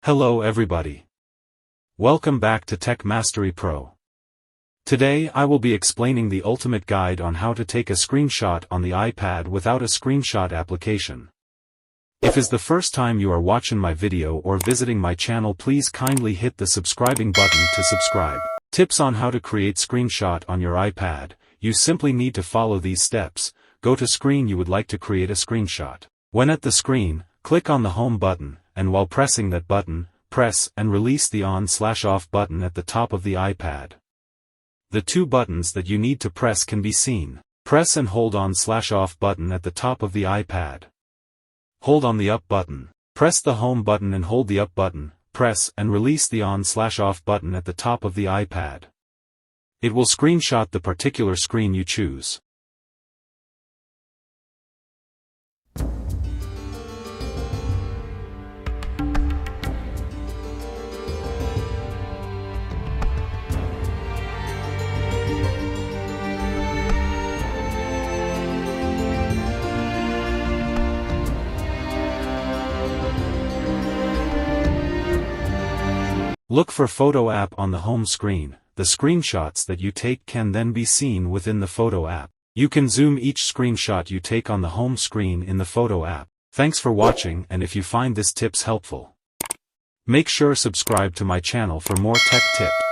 Hello everybody. Welcome back to Tech Mastery Pro. Today I will be explaining the ultimate guide on how to take a screenshot on the iPad without a screenshot application. If it's the first time you are watching my video or visiting my channel, please kindly hit the subscribing button to subscribe. Tips on how to create screenshot on your iPad. You simply need to follow these steps. Go to screen you would like to create a screenshot. When at the screen, click on the home button, and while pressing that button, press and release the on/off button at the top of the iPad. The two buttons that you need to press can be seen. Press and hold on/off button at the top of the iPad. Hold on the up button. Press the home button and hold the up button. Press and release the on/off button at the top of the iPad. It will screenshot the particular screen you choose. Look for Photo app on the home screen. The screenshots that you take can then be seen within the Photo app. You can zoom each screenshot you take on the home screen in the Photo app. Thanks for watching, and if you find this tips helpful, make sure subscribe to my channel for more tech tips.